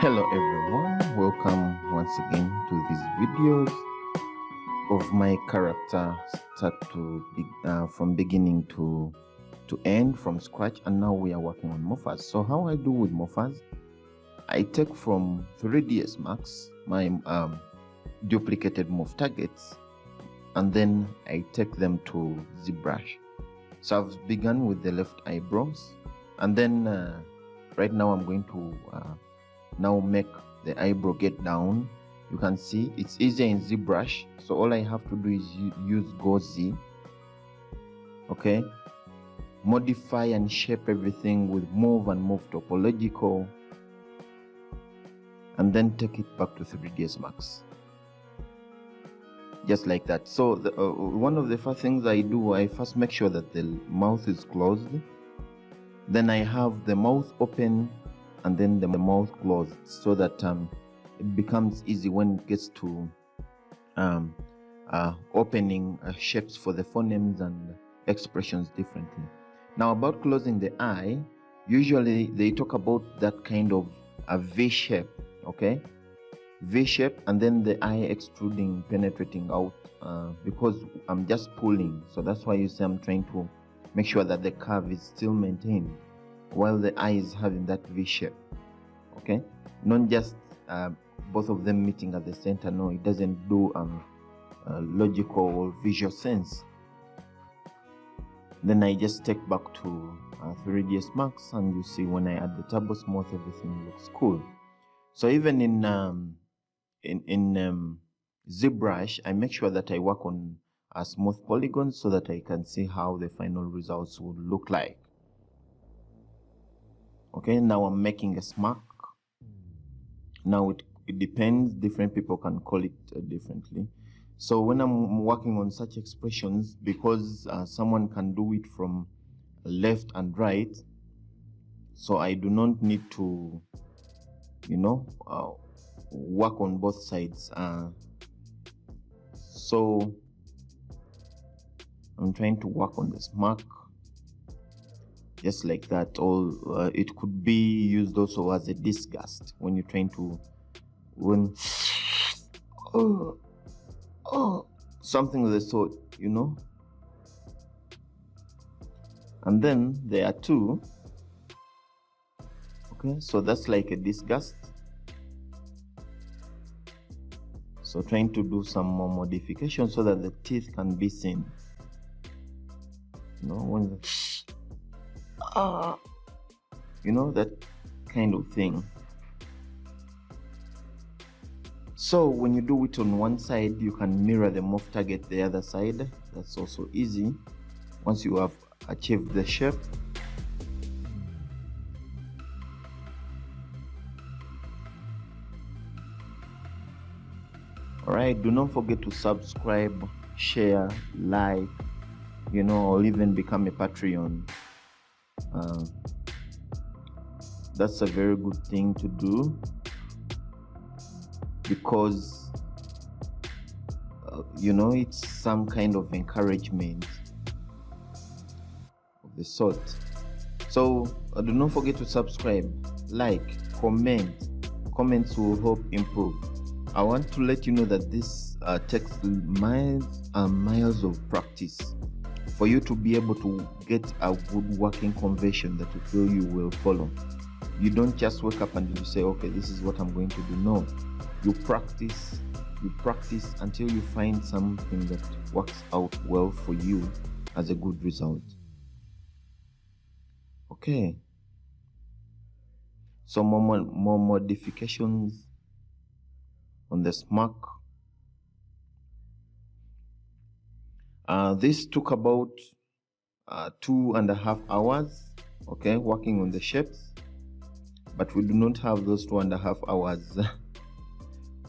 Hello everyone, welcome once again to these videos of my character start to from beginning to end from scratch, and now we are working on morphers. So how I do with morphers, I take from 3ds Max my duplicated morph targets, and then I take them to ZBrush. So I've begun with the left eyebrows, and then right now I'm going to now make the eyebrow get down. You can see it's easier in ZBrush, so all I have to do is use Go Z. Okay, modify and shape everything with move and move topological, and then take it back to 3ds Max, just like that. So one of the first things I do, I first make sure that the mouth is closed, then I have the mouth open and then the mouth closed, so that it becomes easy when it gets to opening shapes for the phonemes and expressions differently. Now about closing the eye, usually they talk about that kind of a V shape, okay, V shape, and then the eye extruding, penetrating out, because I'm just pulling. So that's why you see I'm trying to make sure that the curve is still maintained while the eye is having that V shape. Okay, not just both of them meeting at the center. No, it doesn't do logical or visual sense. Then I just take back to 3ds Max, and you see when I add the turbo smooth, everything looks cool. So even in ZBrush, I make sure that I work on smooth polygons so that I can see how the final results would look like. Okay, now I'm making a smirk. Now it depends, different people can call it differently. So when I'm working on such expressions, because someone can do it from left and right, so I do not need to, work on both sides. So I'm trying to work on the smirk, just like that. Or it could be used also as a disgust when you're trying to, something of the sort, and then there are two. Okay, so that's like a disgust. So trying to do some more modification so that the teeth can be seen, when that kind of thing. So when you do it on one side, you can mirror the morph target the other side. That's also easy once you have achieved the shape. Alright, do not forget to subscribe, share, like, or even become a Patreon. That's a very good thing to do, because it's some kind of encouragement of the sort. So do not forget to subscribe, like, comment. Comments will help improve. I want to let you know that this takes miles and miles of practice for you to be able to get a good working convention that you feel you will follow. You don't just wake up and you say, okay, this is what I'm going to do. No, you practice until you find something that works out well for you as a good result. Okay, so more modifications on the smirk. This took about 2.5 hours, okay, working on the shapes, but we do not have those 2.5 hours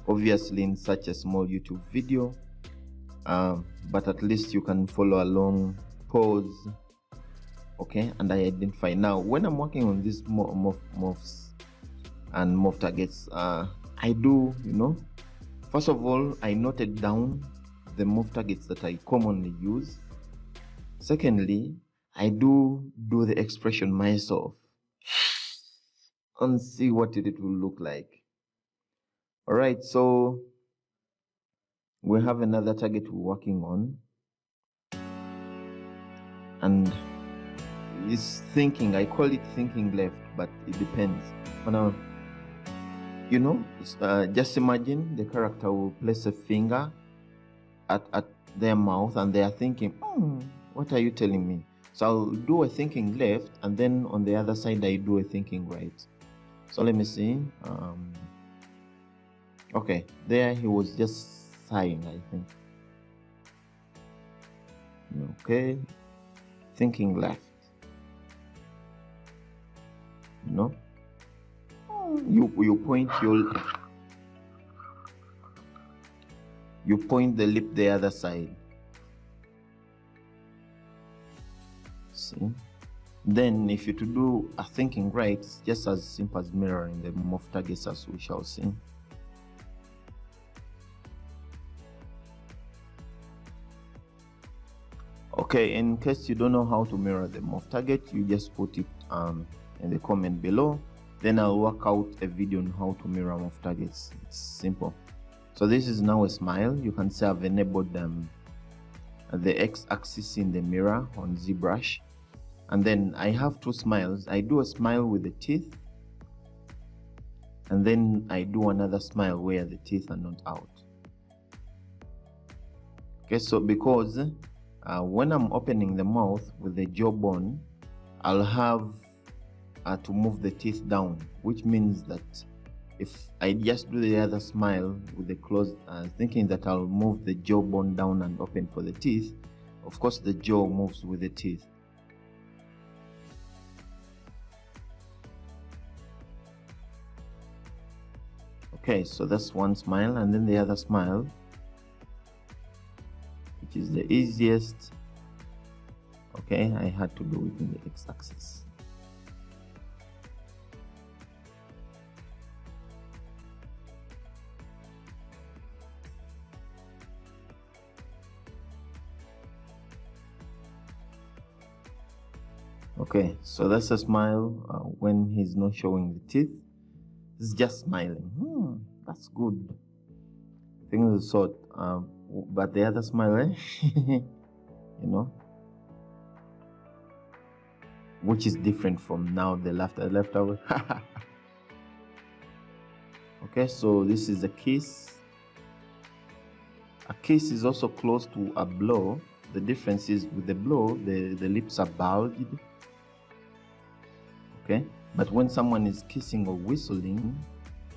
obviously in such a small YouTube video, but at least you can follow along, pause, okay, and I identify. Now when I'm working on these morphs and morph targets, I do, first of all, I noted down the morph targets that I commonly use. Secondly, I do the expression myself and see what it will look like. All right, so we have another target we're working on, and it's thinking. I call it thinking left, but it depends. But now, you know, just imagine the character will place a finger at their mouth, and they are thinking, what are you telling me? So I'll do a thinking left, and then on the other side I do a thinking right. So let me see. Okay, there he was just sighing, I think. Okay, thinking left. You point the lip the other side. See? Then if you to do a thinking right, it's just as simple as mirroring the morph targets, as we shall see. Okay, in case you don't know how to mirror the morph target, you just put it in the comment below. Then I'll work out a video on how to mirror morph targets. It's simple. So this is now a smile. You can see I've enabled the x-axis in the mirror on ZBrush. And then I have two smiles. I do a smile with the teeth, and then I do another smile where the teeth are not out. Okay, so because when I'm opening the mouth with the jawbone, I'll have to move the teeth down, which means that if I just do the other smile with the closed, thinking that I'll move the jawbone down and open for the teeth, of course the jaw moves with the teeth. Okay, so that's one smile, and then the other smile, which is the easiest. Okay, I had to do it in the x-axis. Okay, so that's a smile when he's not showing the teeth. It's just smiling. That's good. Things of the sort. But the other smile, which is different from now the left over. Okay, so this is a kiss. A kiss is also close to a blow. The difference is with the blow, the lips are bulged. Okay, but when someone is kissing or whistling,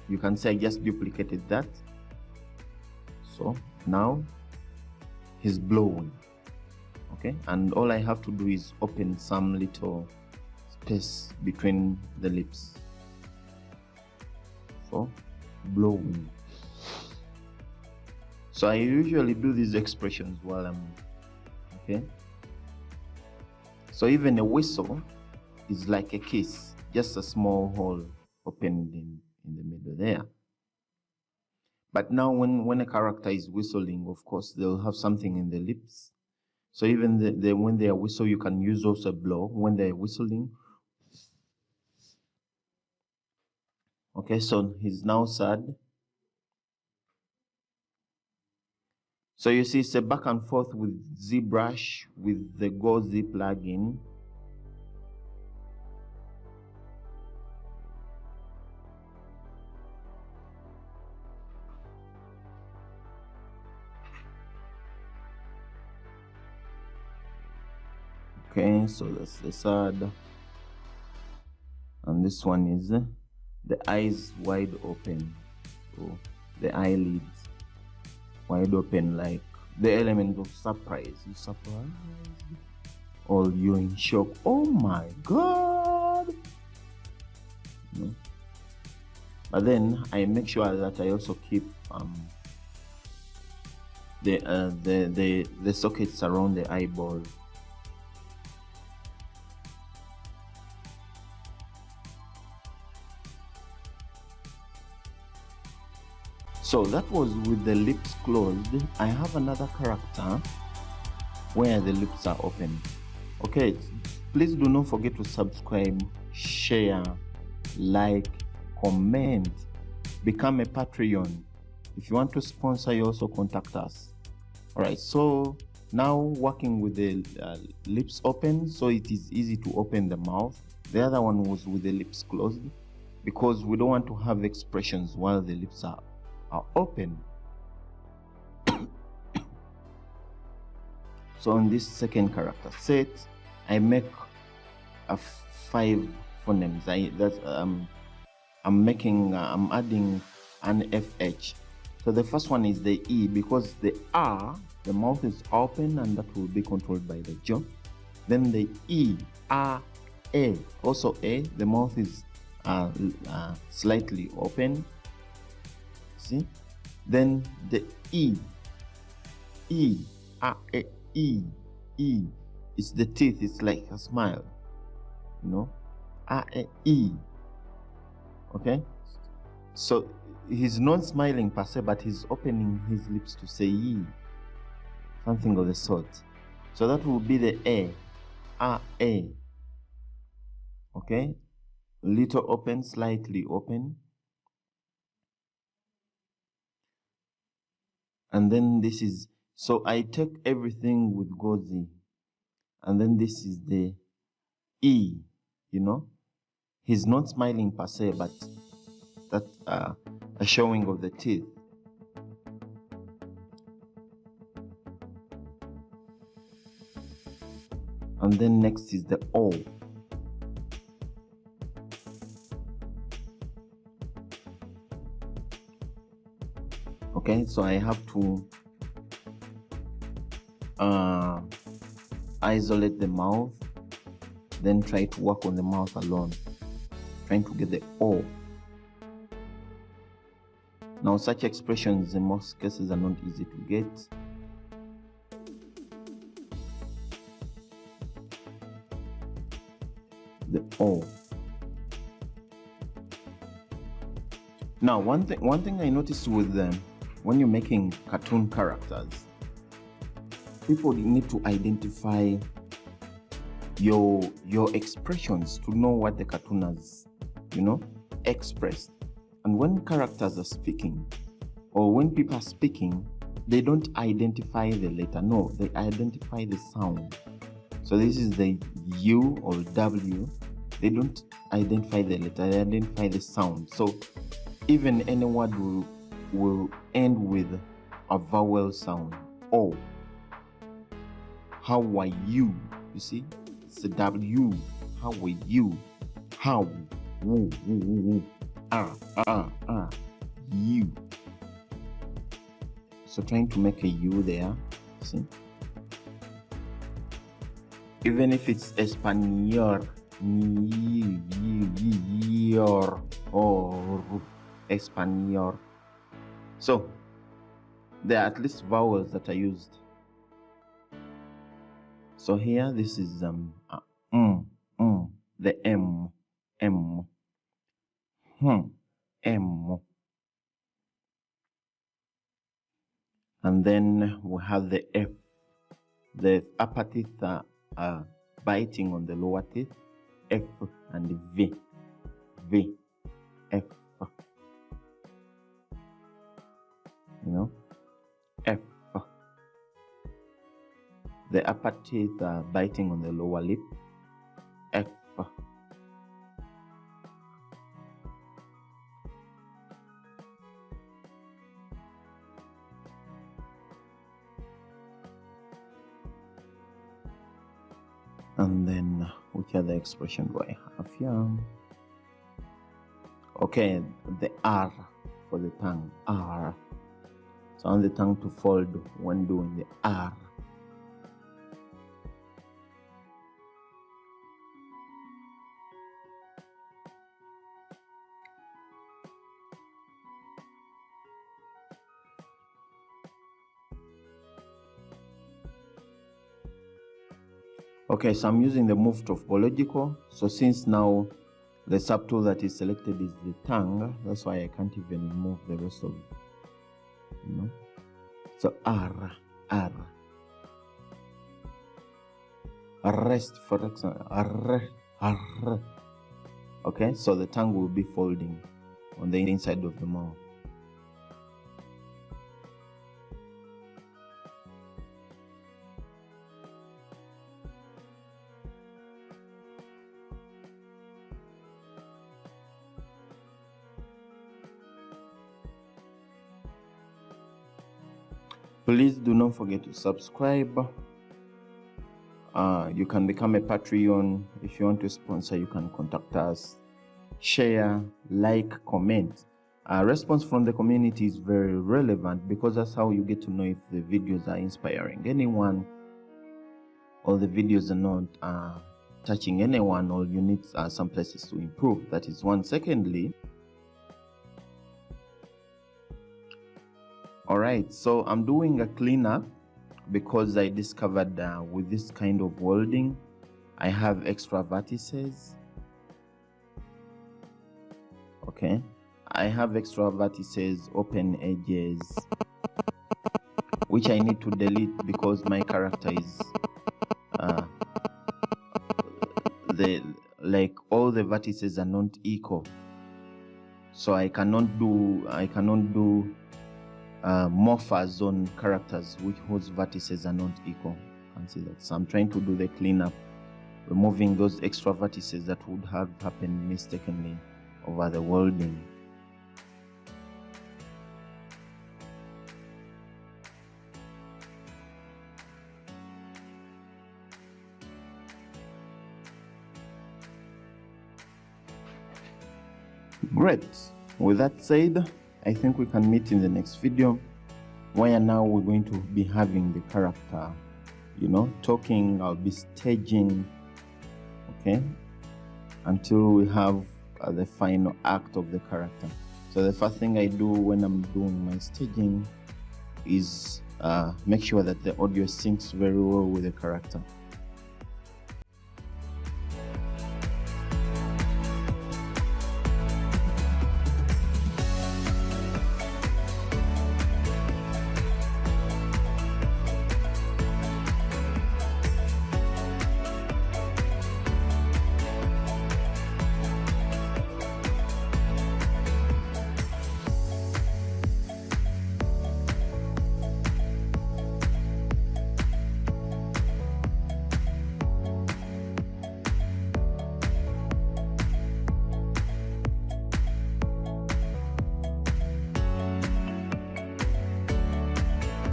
you can say I just duplicated that. So now he's blowing. Okay, and all I have to do is open some little space between the lips. So blowing. So I usually do these expressions while I'm okay. So even a whistle is like a kiss, just a small hole opened in the middle there. But now when a character is whistling, of course they'll have something in the lips. So even when they are whistle, you can use also a blow when they're whistling. Okay, so he's now sad. So you see it's a back and forth with ZBrush with the Go Z plugin. Okay, so that's the sad. And this one is the eyes wide open. So the eyelids wide open, like the element of surprise. You surprised? Or you're in shock. Oh my God! But then I make sure that I also keep the sockets around the eyeball. So that was with the lips closed. I have another character where the lips are open. Okay, please do not forget to subscribe, share, like, comment. become a Patreon. If you want to sponsor, you also contact us. All right, so now working with the lips open, so it is easy to open the mouth. The other one was with the lips closed, because we don't want to have expressions while the lips are open. So on this second character set, I make 5 phonemes. I'm adding an FH. So the first one is the E, because the R, the mouth is open and that will be controlled by the jaw. Then the E, R, A, also A, the mouth is slightly open. See? Then the E, R, A, E, it's the teeth, it's like a smile, you know, R, A, E. Okay? So he's not smiling per se, but he's opening his lips to say E, something of the sort. So that will be the A, R, A. Okay? Little open, slightly open. And then this is, so I take everything with Gozi. And then this is the E, you know. He's not smiling per se, but that's a showing of the teeth. And then next is the O. Okay, so I have to isolate the mouth, then try to work on the mouth alone, trying to get the O. Now such expressions in most cases are not easy to get. The O. Now one thing I noticed with them, when you're making cartoon characters, people need to identify your expressions to know what the cartoon has, you know, expressed. And when characters are speaking, or when people are speaking, they don't identify the letter. No, they identify the sound. So this is the U or W. They don't identify the letter, they identify the sound. So even any word will end with a vowel sound. O. How are you? You see? It's a W. How are you? How? Woo, woo, woo, woo. You. So trying to make a U there. See? Even if it's Espanol, or Espanol. So there are at least vowels that are used. So here, this is the M, M, M. And then we have the F. The upper teeth are biting on the lower teeth. F and V. F. You know, F. The upper teeth are biting on the lower lip. F. And then, which other expression do I have here? Okay, the R for the tongue. R. So I want the tongue to fold when doing the R. Okay, so I'm using the move topological. So since now the subtool that is selected is the tongue, that's why I can't even move the rest of it, you know. So R. Rest, for example, R. Okay, so the tongue will be folding. on the inside of the morph. Please do not forget to subscribe. You can become a Patreon. If you want to sponsor, you can contact us. Share, like, comment. Response from the community is very relevant because that's how you get to know if the videos are inspiring anyone or the videos are not touching anyone, or you need some places to improve. That is one. Secondly, all right, so I'm doing a cleanup because I discovered with this kind of welding, I have extra vertices. Okay, I have extra vertices, open edges, which I need to delete because my character is all the vertices are not equal, so I cannot do morphers on characters whose vertices are not equal. You can see that. So I'm trying to do the cleanup, removing those extra vertices that would have happened mistakenly over the welding. Great. With that said, I think we can meet in the next video, where now we're going to be having the character, talking. I'll be staging, okay, until we have the final act of the character. So the first thing I do when I'm doing my staging is make sure that the audio syncs very well with the character.